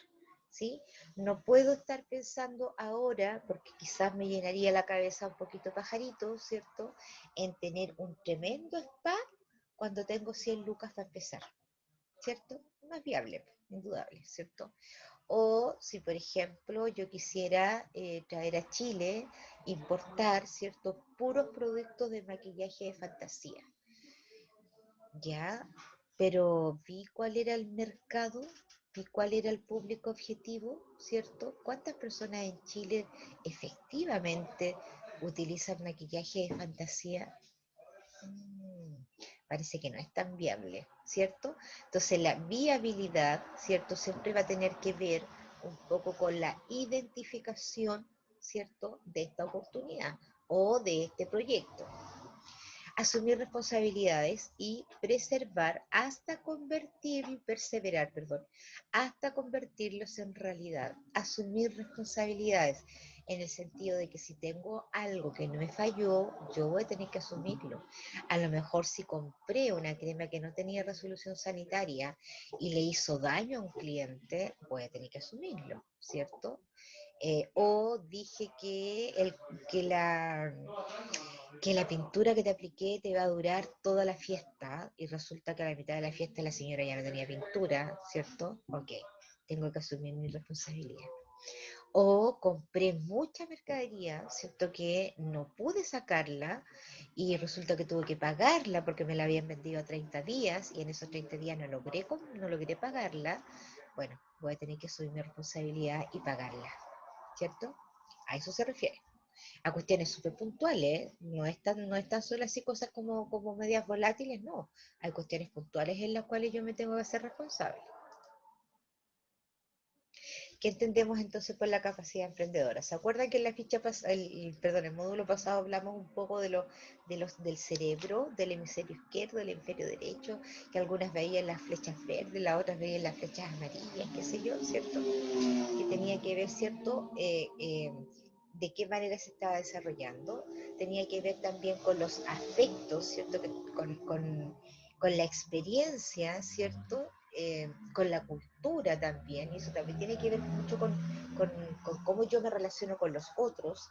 ¿sí? No puedo estar pensando ahora, porque quizás me llenaría la cabeza un poquito pajarito, ¿cierto?, en tener un tremendo spa cuando tengo 100 lucas para empezar, ¿cierto? No es viable, indudable, ¿cierto? O si, por ejemplo, yo quisiera traer a Chile, importar ciertos puros productos de maquillaje de fantasía, ¿ya? Pero vi cuál era el mercado, ¿Y cuál era el público objetivo, cierto? ¿Cuántas personas en Chile efectivamente utilizan maquillaje de fantasía? Mm, Parece que no es tan viable, ¿cierto? Entonces la viabilidad, ¿cierto? Siempre va a tener que ver un poco con la identificación, ¿cierto? De esta oportunidad o de este proyecto. Asumir responsabilidades y preservar hasta perseverar, perdón, hasta convertirlos en realidad. Asumir responsabilidades en el sentido de que si tengo algo que no me falló, yo voy a tener que asumirlo. A lo mejor si compré una crema que no tenía resolución sanitaria y le hizo daño a un cliente, voy a tener que asumirlo, ¿cierto? O dije que la pintura que te apliqué te va a durar toda la fiesta y resulta que a la mitad de la fiesta la señora ya no tenía pintura, ¿cierto? Ok, tengo que asumir mi responsabilidad. O compré mucha mercadería, ¿cierto? Que no pude sacarla y resulta que tuve que pagarla porque me la habían vendido a 30 días y en esos 30 días no logré pagarla. Bueno, voy a tener que asumir mi responsabilidad y pagarla, ¿cierto? A eso se refiere a cuestiones súper puntuales, no es tan solo así cosas como medias volátiles, no. Hay cuestiones puntuales en las cuales yo me tengo que hacer responsable. ¿Qué entendemos entonces por la capacidad emprendedora? ¿Se acuerdan que en la el módulo pasado hablamos un poco del cerebro, del hemisferio izquierdo, del hemisferio derecho, que algunas veían las flechas verdes, las otras veían las flechas amarillas, qué sé yo, ¿cierto? Que tenía que ver, ¿cierto? De qué manera se estaba desarrollando, tenía que ver también con los afectos, ¿cierto? Con la experiencia, ¿cierto? Con la cultura también, y eso también tiene que ver mucho con, con cómo yo me relaciono con los otros,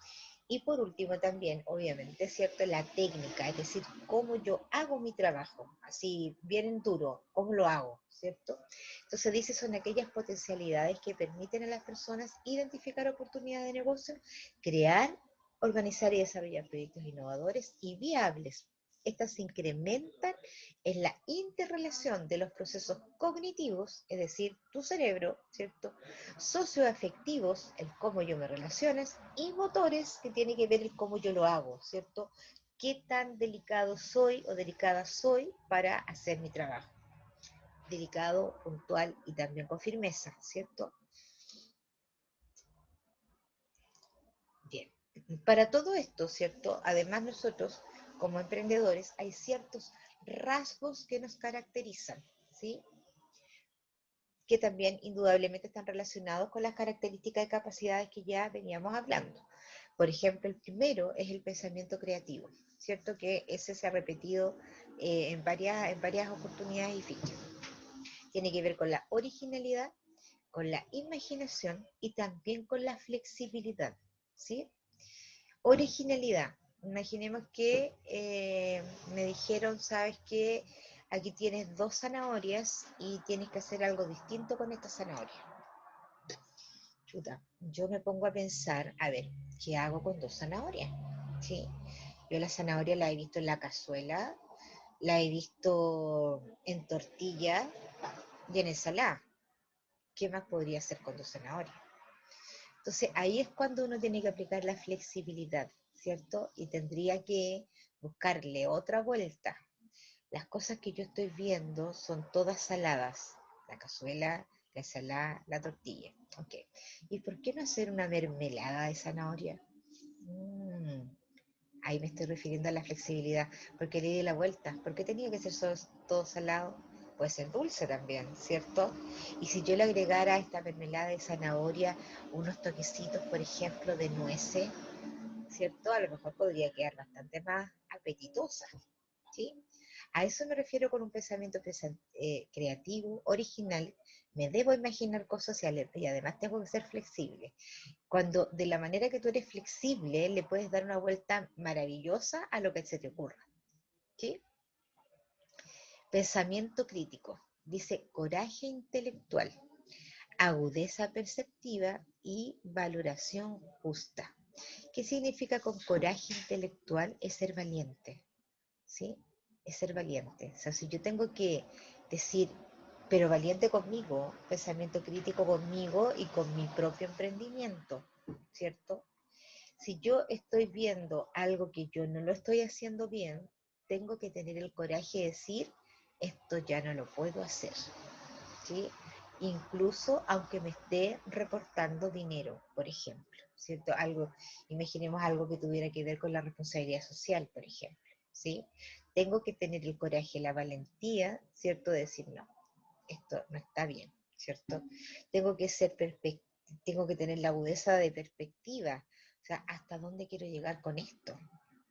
y por último también, obviamente, ¿cierto? La técnica, es decir, cómo yo hago mi trabajo, así bien duro, cómo lo hago, ¿cierto? Entonces dice, son aquellas potencialidades que permiten a las personas identificar oportunidades de negocio, crear, organizar y desarrollar proyectos innovadores y viables. Estas se incrementan en la interrelación de los procesos cognitivos, es decir, tu cerebro, ¿cierto? Socioafectivos, el cómo yo me relacionas, y motores, que tiene que ver el cómo yo lo hago, ¿cierto? Qué tan delicado soy o delicada soy para hacer mi trabajo. Delicado, puntual y también con firmeza, ¿cierto? Bien. Para todo esto, ¿cierto? Además nosotros, como emprendedores, hay ciertos rasgos que nos caracterizan, ¿sí? Que también indudablemente están relacionados con las características y capacidades que ya veníamos hablando. Por ejemplo, el primero es el pensamiento creativo, ¿cierto? Que ese se ha repetido en varias oportunidades y fichas. Tiene que ver con la originalidad, con la imaginación y también con la flexibilidad, ¿sí? Originalidad. Imaginemos que me dijeron, ¿sabes qué? Aquí tienes 2 zanahorias y tienes que hacer algo distinto con esta zanahoria. Chuta, yo me pongo a pensar, a ver, ¿qué hago con 2 zanahorias? ¿Sí? Yo la zanahoria la he visto en la cazuela, la he visto en tortilla y en ensalada. ¿Qué más podría hacer con 2 zanahorias? Entonces ahí es cuando uno tiene que aplicar la flexibilidad, ¿cierto? Y tendría que buscarle otra vuelta. Las cosas que yo estoy viendo son todas saladas. La cazuela, la ensalada, la tortilla. Ok. ¿Y por qué no hacer una mermelada de zanahoria? Mm, Ahí me estoy refiriendo a la flexibilidad. Porque le di la vuelta. ¿Por qué tenía que ser todo salado? Puede ser dulce también, ¿cierto? Y si yo le agregara a esta mermelada de zanahoria unos toquecitos, por ejemplo, de nueces, ¿cierto? A lo mejor podría quedar bastante más apetitosa, ¿sí? A eso me refiero con un pensamiento creativo, original. Me debo imaginar cosas y además tengo que ser flexible. Cuando de la manera que tú eres flexible, le puedes dar una vuelta maravillosa a lo que se te ocurra, ¿sí? Pensamiento crítico. Dice coraje intelectual, agudeza perceptiva y valoración justa. ¿Qué significa con coraje intelectual? Es ser valiente, ¿sí? Es ser valiente. O sea, si yo tengo que decir, pero valiente conmigo, pensamiento crítico conmigo y con mi propio emprendimiento, ¿cierto? Si yo estoy viendo algo que yo no lo estoy haciendo bien, tengo que tener el coraje de decir, esto ya no lo puedo hacer, ¿sí? Incluso aunque me esté reportando dinero, por ejemplo, ¿cierto? Algo, imaginemos algo que tuviera que ver con la responsabilidad social, por ejemplo, ¿sí? Tengo que tener el coraje, la valentía, ¿cierto? De decir, no, esto no está bien, ¿cierto? Tengo que ser tengo que tener la agudeza de perspectiva, o sea, ¿hasta dónde quiero llegar con esto?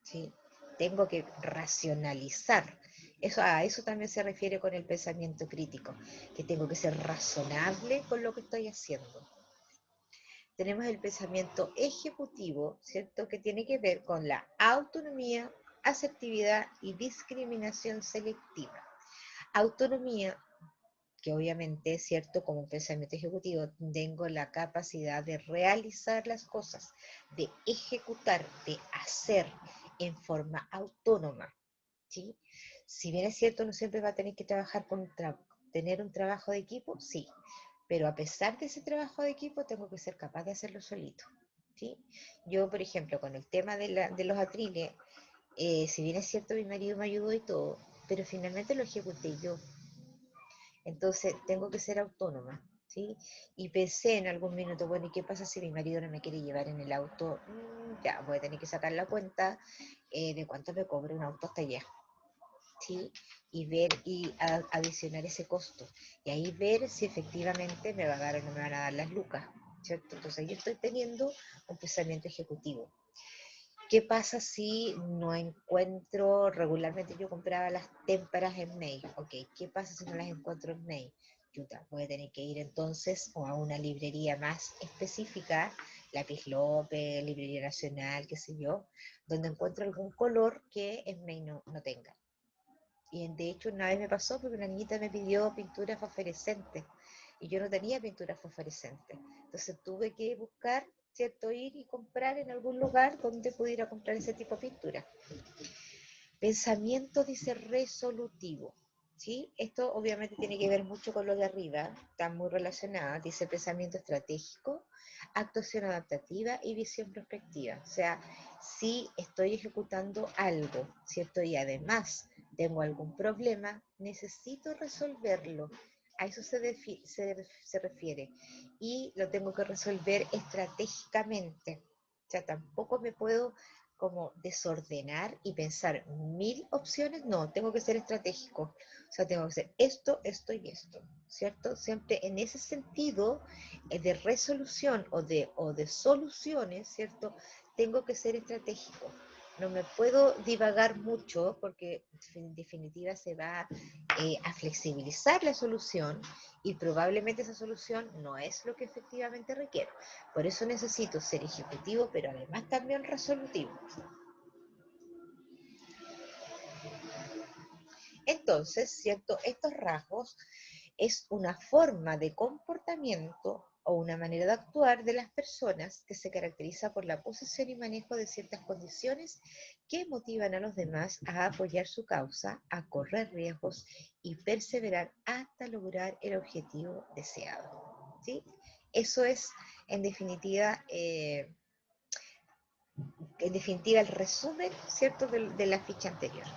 ¿Sí? Tengo que racionalizar. Eso, a eso también se refiere con el pensamiento crítico, que tengo que ser razonable con lo que estoy haciendo. Tenemos el pensamiento ejecutivo, ¿cierto? Que tiene que ver con la autonomía, asertividad y discriminación selectiva. Autonomía, que obviamente es cierto, como un pensamiento ejecutivo, tengo la capacidad de realizar las cosas, de ejecutar, de hacer en forma autónoma, ¿sí? Si bien es cierto, no siempre va a tener que trabajar tener un trabajo de equipo, sí, pero a pesar de ese trabajo de equipo, tengo que ser capaz de hacerlo solito, ¿sí? Yo, por ejemplo, con el tema de los atriles, si bien es cierto, mi marido me ayudó y todo, pero finalmente lo ejecuté yo. Entonces tengo que ser autónoma, ¿sí? Y pensé en algún minuto, bueno, ¿y qué pasa si mi marido no me quiere llevar en el auto? Ya, voy a tener que sacar la cuenta de cuánto me cobra un auto hasta allá, ¿sí? Y ver y adicionar ese costo. Y ahí ver si efectivamente me va a dar o no me van a dar las lucas, ¿cierto? Entonces yo estoy teniendo un pensamiento ejecutivo. ¿Qué pasa si no encuentro, regularmente yo compraba las témparas en May, ok, ¿qué pasa si no las encuentro en May? Chuta, voy a tener que ir entonces o a una librería más específica, Lápiz López, Librería Nacional, qué sé yo, donde encuentro algún color que en May no tenga. Y de hecho una vez me pasó porque una niñita me pidió pinturas fosforescentes y yo no tenía pinturas fosforescentes. Entonces tuve que buscar, ¿cierto? Ir y comprar en algún lugar donde pudiera comprar ese tipo de pintura. Pensamiento dice resolutivo, ¿sí? Esto obviamente tiene que ver mucho con lo de arriba, está muy relacionado, dice pensamiento estratégico, actuación adaptativa y visión prospectiva. O sea, si estoy ejecutando algo, ¿cierto? Y además tengo algún problema, necesito resolverlo. A eso se refiere. Y lo tengo que resolver estratégicamente. O sea, tampoco me puedo como desordenar y pensar mil opciones, no, tengo que ser estratégico, o sea, tengo que ser esto, esto y esto, ¿cierto? Siempre en ese sentido de resolución o de soluciones, ¿cierto? Tengo que ser estratégico. No me puedo divagar mucho porque en definitiva se va a flexibilizar la solución y probablemente esa solución no es lo que efectivamente requiero. Por eso necesito ser ejecutivo, pero además también resolutivo. Entonces, ¿cierto? Estos rasgos es una forma de comportamiento o una manera de actuar de las personas que se caracteriza por la posesión y manejo de ciertas condiciones que motivan a los demás a apoyar su causa, a correr riesgos y perseverar hasta lograr el objetivo deseado. ¿Sí? Eso es, en definitiva, el resumen, ¿cierto?, de la ficha anterior.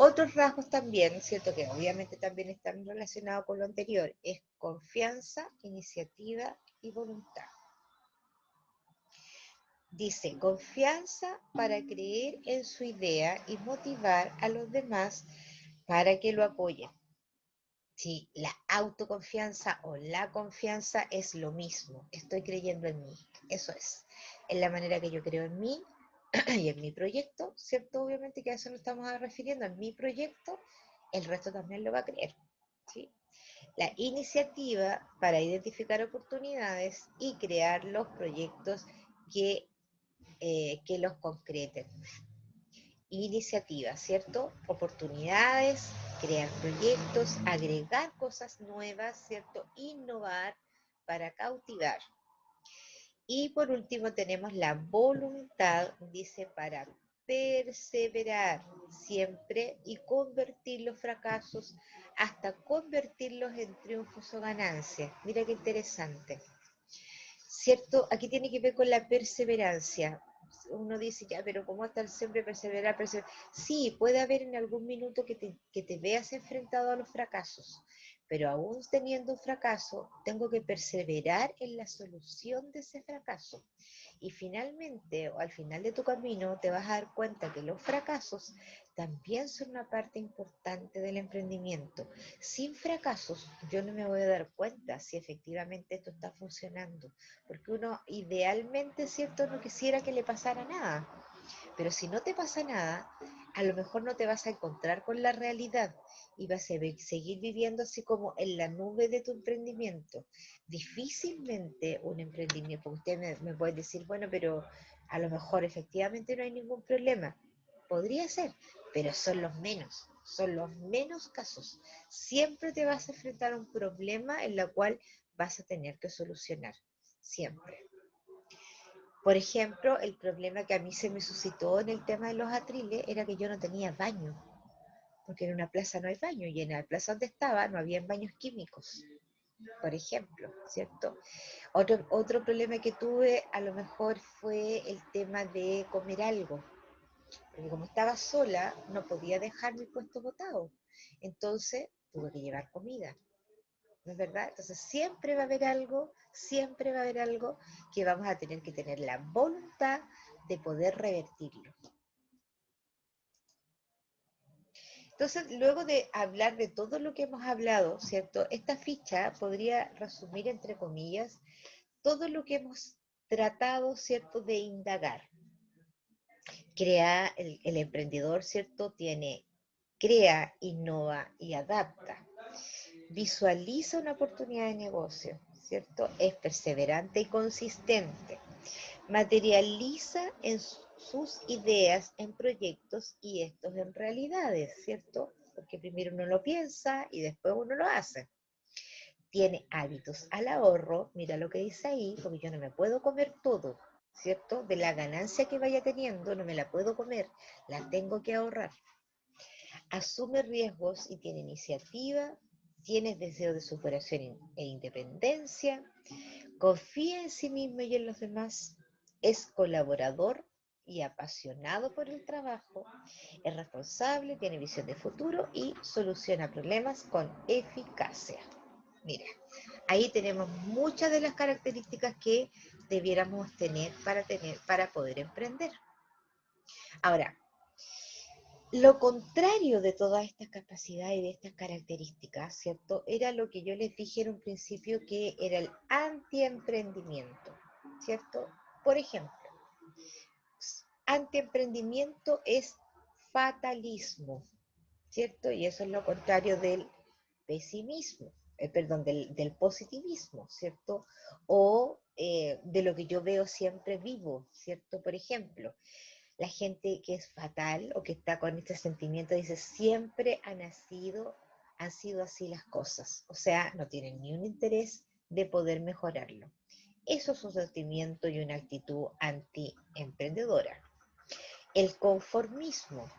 Otros rasgos también, ¿cierto?, que obviamente también están relacionados con lo anterior, es confianza, iniciativa y voluntad. Dice, confianza para creer en su idea y motivar a los demás para que lo apoyen. Sí, la autoconfianza o la confianza es lo mismo, estoy creyendo en mí, eso es la manera que yo creo en mí y en mi proyecto, ¿cierto? Obviamente que a eso nos estamos refiriendo, en mi proyecto, el resto también lo va a creer, ¿sí? La iniciativa para identificar oportunidades y crear los proyectos que los concreten. Iniciativas, ¿cierto? Oportunidades, crear proyectos, agregar cosas nuevas, ¿cierto? Innovar para cautivar. Y por último tenemos la voluntad, dice, para perseverar siempre y convertir los fracasos hasta convertirlos en triunfos o ganancias. Mira qué interesante. ¿Cierto? Aquí tiene que ver con la perseverancia. Uno dice, ya, pero ¿cómo estar siempre perseverar, perseverar? Sí, puede haber en algún minuto que te veas enfrentado a los fracasos, pero aún teniendo un fracaso, tengo que perseverar en la solución de ese fracaso. Y finalmente, o al final de tu camino, te vas a dar cuenta que los fracasos también son una parte importante del emprendimiento. Sin fracasos, yo no me voy a dar cuenta si efectivamente esto está funcionando, porque uno idealmente, ¿cierto?, no quisiera que le pasara nada. Pero si no te pasa nada, a lo mejor no te vas a encontrar con la realidad y vas a seguir viviendo así como en la nube de tu emprendimiento. Difícilmente un emprendimiento, porque usted me puede decir, bueno, pero a lo mejor efectivamente no hay ningún problema. Podría ser, pero son los menos casos. Siempre te vas a enfrentar a un problema en el cual vas a tener que solucionar. Siempre. Por ejemplo, el problema que a mí se me suscitó en el tema de los atriles era que yo no tenía baño, porque en una plaza no hay baño y en la plaza donde estaba no había baños químicos, por ejemplo, ¿cierto? Otro problema que tuve a lo mejor fue el tema de comer algo, porque como estaba sola no podía dejar mi puesto botado, entonces tuve que llevar comida. ¿No es verdad? Entonces siempre va a haber algo que vamos a tener que tener la voluntad de poder revertirlo. Entonces, luego de hablar de todo lo que hemos hablado, ¿cierto? Esta ficha podría resumir, entre comillas, todo lo que hemos tratado, ¿cierto?, de indagar. Crea, el emprendedor, ¿cierto?, crea, innova y adapta. Visualiza una oportunidad de negocio, ¿cierto? Es perseverante y consistente. Materializa en sus ideas en proyectos y estos en realidades, ¿cierto? Porque primero uno lo piensa y después uno lo hace. Tiene hábitos al ahorro, mira lo que dice ahí, porque yo no me puedo comer todo, ¿cierto? De la ganancia que vaya teniendo, no me la puedo comer, la tengo que ahorrar. Asume riesgos y tiene iniciativa, tiene deseo de superación e independencia, confía en sí mismo y en los demás, es colaborador y apasionado por el trabajo, es responsable, tiene visión de futuro y soluciona problemas con eficacia. Mira, ahí tenemos muchas de las características que debiéramos tener para poder emprender. Ahora, lo contrario de todas estas capacidades y de estas características, ¿cierto? Era lo que yo les dije en un principio, que era el antiemprendimiento, ¿cierto? Por ejemplo, antiemprendimiento es fatalismo, ¿cierto? Y eso es lo contrario del pesimismo, perdón, del positivismo, ¿cierto? O de lo que yo veo siempre vivo, ¿cierto? Por ejemplo, la gente que es fatal o que está con este sentimiento dice, siempre han sido así las cosas. O sea, no tienen ni un interés de poder mejorarlo. Eso es un sentimiento y una actitud anti-emprendedora. El conformismo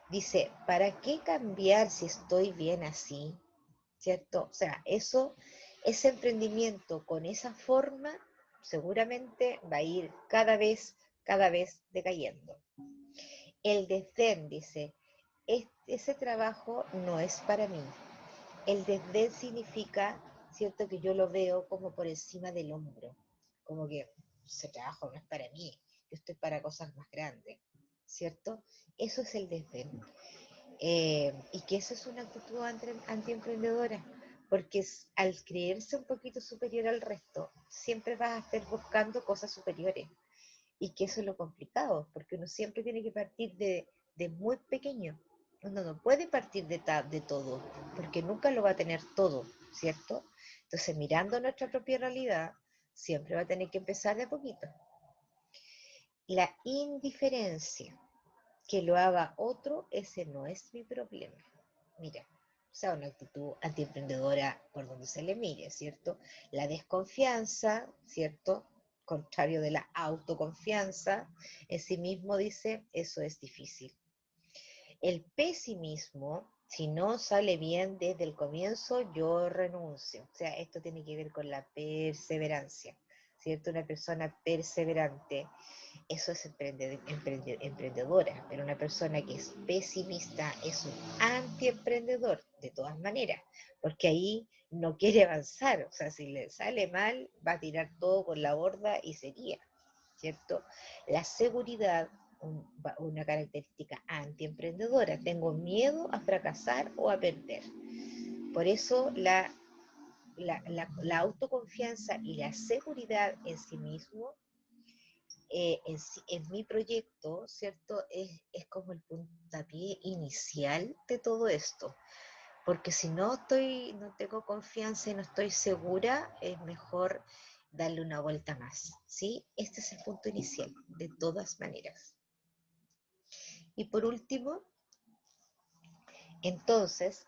dice, ¿para qué cambiar si estoy bien así? ¿Cierto? O sea, ese emprendimiento con esa forma seguramente va a ir cada vez decayendo. El desdén dice, ese trabajo no es para mí. El desdén significa, ¿cierto?, que yo lo veo como por encima del hombro, como que ese trabajo no es para mí, yo estoy para cosas más grandes, ¿cierto? Eso es el desdén. Y que eso es una actitud antiemprendedora, porque al creerse un poquito superior al resto, siempre vas a estar buscando cosas superiores. Y que eso es lo complicado, porque uno siempre tiene que partir de muy pequeño. Uno no puede partir de todo, porque nunca lo va a tener todo, ¿cierto? Entonces, mirando nuestra propia realidad, siempre va a tener que empezar de a poquito. La indiferencia, que lo haga otro, ese no es mi problema. Mira, o sea, una actitud antiemprendedora por donde se le mire, ¿cierto? La desconfianza, ¿cierto? Contrario de la autoconfianza en sí mismo, dice, eso es difícil. El pesimismo Si no sale bien desde el comienzo, yo renuncio. O sea, esto tiene que ver con la perseverancia, ¿cierto? Una persona perseverante, eso es emprendedora, pero una persona que es pesimista es un antiemprendedor, de todas maneras, porque ahí no quiere avanzar. O sea, si le sale mal, va a tirar todo por la borda y sería, ¿cierto? La seguridad, una característica antiemprendedora. Tengo miedo a fracasar o a perder. Por eso la autoconfianza y la seguridad en sí mismo, en mi proyecto, ¿cierto? Es como el puntapié inicial de todo esto. Porque si no tengo confianza y no estoy segura, es mejor darle una vuelta más, ¿sí? Este es el punto inicial, de todas maneras. Y por último, entonces,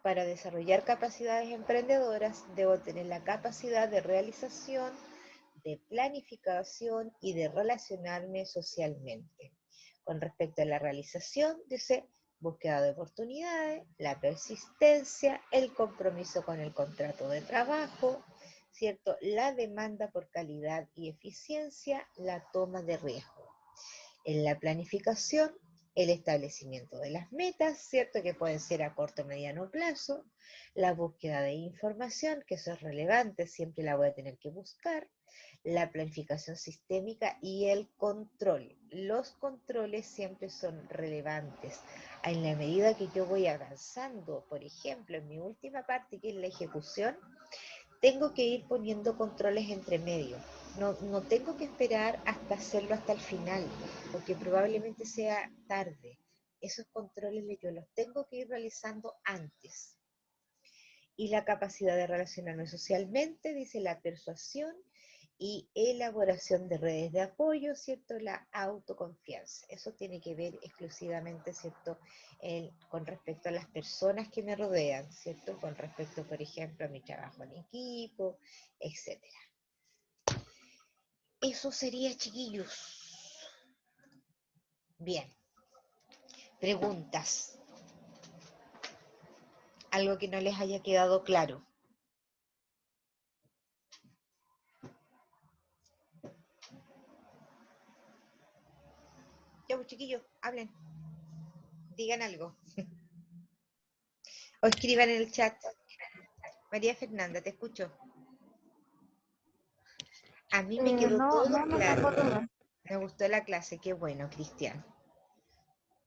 para desarrollar capacidades emprendedoras, debo tener la capacidad de realización, de planificación y de relacionarme socialmente. Con respecto a la realización, dice, búsqueda de oportunidades, la persistencia, el compromiso con el contrato de trabajo, ¿cierto? La demanda por calidad y eficiencia, la toma de riesgo. En la planificación, el establecimiento de las metas, ¿cierto? Que pueden ser a corto o mediano plazo, la búsqueda de información, que eso es relevante, siempre la voy a tener que buscar, la planificación sistémica y el control. Los controles siempre son relevantes. En la medida que yo voy avanzando, por ejemplo, en mi última parte, que es la ejecución, tengo que ir poniendo controles entre medio. No tengo que esperar hasta hacerlo hasta el final, porque probablemente sea tarde. Esos controles yo los tengo que ir realizando antes. Y la capacidad de relacionarme socialmente, dice la persuasión y elaboración de redes de apoyo, ¿cierto? La autoconfianza. Eso tiene que ver exclusivamente, ¿cierto? Con respecto a las personas que me rodean, ¿cierto? Con respecto, por ejemplo, a mi trabajo en equipo, etcétera. Eso sería, chiquillos. Bien. Preguntas. Algo que no les haya quedado claro. Ya, pues, chiquillos, hablen. Digan algo. O escriban en el chat. María Fernanda, te escucho. A mí me quedó No, todo no claro. tengo duda. Me gustó la clase, qué bueno, Cristian.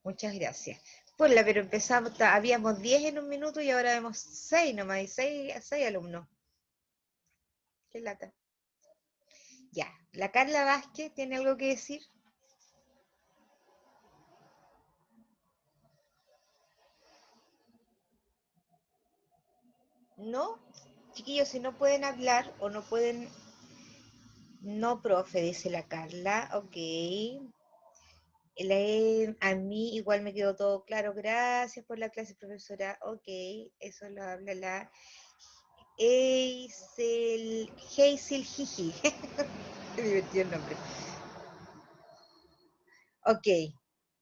Muchas gracias. Ponla, pero empezamos, habíamos 10 en un minuto y ahora vemos 6 nomás, y 6 alumnos. Qué lata. Ya, la Carla Vázquez tiene algo que decir. ¿No? Chiquillos, si no pueden hablar o no pueden... No, profe, dice la Carla. Ok. A mí igual me quedó todo claro. Gracias por la clase, profesora. Ok, eso lo habla la Hazel Jiji. Qué divertido el nombre. Ok.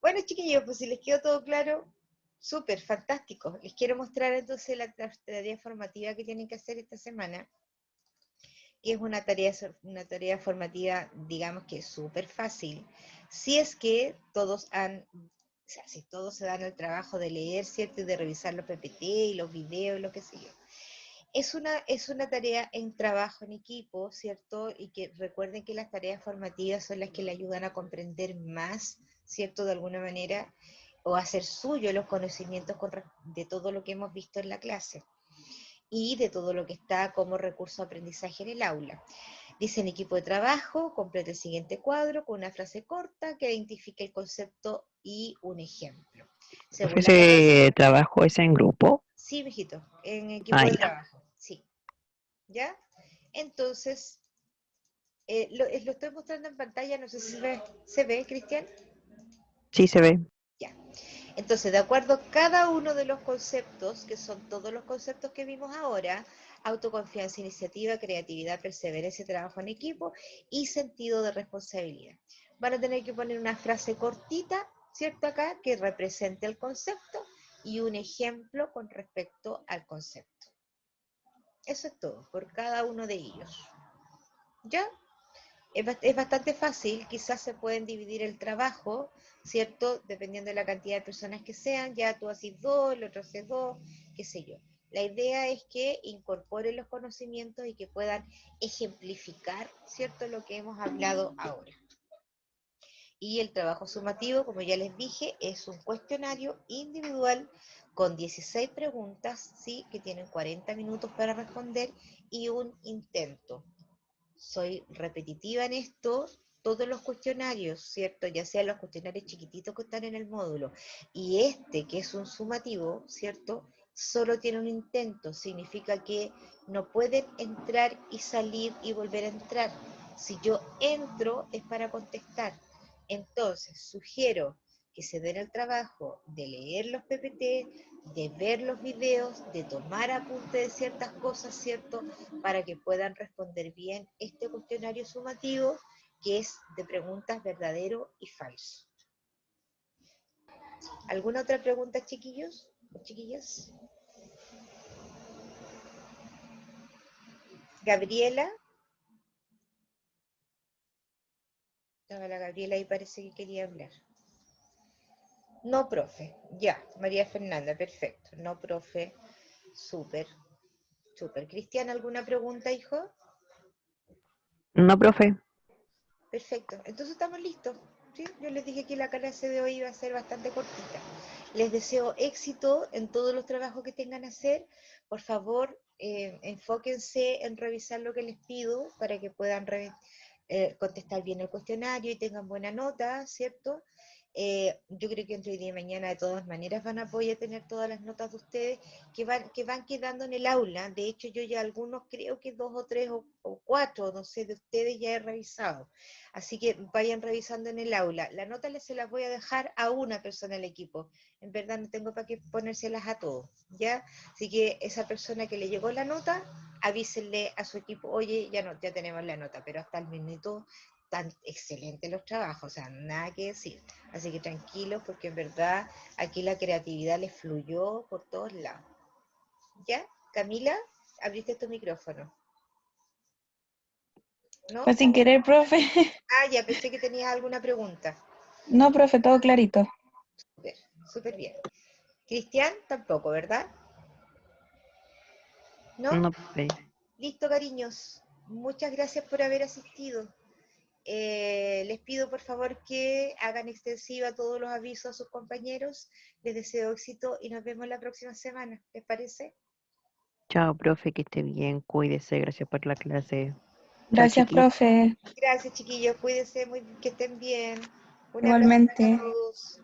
Bueno, chiquillos, pues si les quedó todo claro, súper, fantástico. Les quiero mostrar entonces la tarea formativa que tienen que hacer esta semana. Y es una tarea formativa, digamos que súper fácil. Si es que todos o sea, si todos se dan el trabajo de leer, ¿cierto? Y de revisar los PPT y los videos, lo que sé yo. Es una tarea en trabajo en equipo, ¿cierto? Y que recuerden que las tareas formativas son las que le ayudan a comprender más, ¿cierto? De alguna manera, o a hacer suyo los conocimientos de todo lo que hemos visto en la clase y de todo lo que está como recurso de aprendizaje en el aula. Dice en equipo de trabajo, complete el siguiente cuadro con una frase corta que identifique el concepto y un ejemplo. Según la Ese trabajo es en grupo. Sí, mijito, en equipo Ah, de ya. trabajo, sí. ¿Ya? Entonces, lo estoy mostrando en pantalla, no sé si se ve, Cristian. Sí se ve. Ya. Entonces, de acuerdo a cada uno de los conceptos, que son todos los conceptos que vimos ahora, autoconfianza, iniciativa, creatividad, perseverancia, trabajo en equipo y sentido de responsabilidad. Van a tener que poner una frase cortita, ¿cierto? Acá, que represente el concepto y un ejemplo con respecto al concepto. Eso es todo, por cada uno de ellos. ¿Ya? Es bastante fácil, quizás se pueden dividir el trabajo, ¿cierto? Dependiendo de la cantidad de personas que sean, ya tú haces 2, el otro hace 2, qué sé yo. La idea es que incorporen los conocimientos y que puedan ejemplificar, ¿cierto? Lo que hemos hablado ahora. Y el trabajo sumativo, como ya les dije, es un cuestionario individual con 16 preguntas, ¿sí? Que tienen 40 minutos para responder y un intento. Soy repetitiva en esto, todos los cuestionarios, ¿cierto? Ya sean los cuestionarios chiquititos que están en el módulo y este que es un sumativo, ¿cierto? Solo tiene un intento, significa que no pueden entrar y salir y volver a entrar. Si yo entro es para contestar. Entonces, sugiero que se den el trabajo de leer los PPT, de ver los videos, de tomar apunte de ciertas cosas, ¿cierto? Para que puedan responder bien este cuestionario sumativo, que es de preguntas verdadero y falso. ¿Alguna otra pregunta, chiquillos o chiquillas? Gabriela. Estaba la Gabriela y parece que quería hablar. No, profe. Ya, María Fernanda, perfecto. No, profe. Súper, súper. Cristian, ¿alguna pregunta, hijo? No, profe. Perfecto, entonces estamos listos. ¿Sí? Yo les dije que la clase de hoy iba a ser bastante cortita. Les deseo éxito en todos los trabajos que tengan que hacer. Por favor, enfóquense en revisar lo que les pido para que puedan contestar bien el cuestionario y tengan buena nota, ¿cierto? Yo creo que entre hoy día y mañana de todas maneras van a poder tener todas las notas de ustedes que van quedando en el aula. De hecho, yo ya algunos creo que 2 o 3 o 4, no sé, de ustedes ya he revisado. Así que vayan revisando en el aula. La nota se las voy a dejar a una persona del equipo. En verdad no tengo para qué ponérselas a todos, ¿ya? Así que esa persona que le llegó la nota, avísenle a su equipo, oye, ya tenemos la nota, pero hasta el minuto tan excelentes los trabajos, o sea, nada que decir. Así que tranquilos, porque en verdad aquí la creatividad les fluyó por todos lados. ¿Ya? Camila, abriste tu micrófono. ¿No? Fue sin querer, profe. Ah, ya, pensé que tenías alguna pregunta. No, profe, todo clarito. Súper, súper bien. Cristian, tampoco, ¿verdad? ¿No? No, profe. Listo, cariños. Muchas gracias por haber asistido. Les pido por favor que hagan extensiva todos los avisos a sus compañeros. Les deseo éxito y nos vemos la próxima semana. ¿Les parece? Chao, profe, que esté bien. Cuídese. Gracias por la clase. Chao, Gracias, chiquis. profe. Gracias, chiquillos. Cuídense muy, que estén bien. Un abrazo para Igualmente. todos.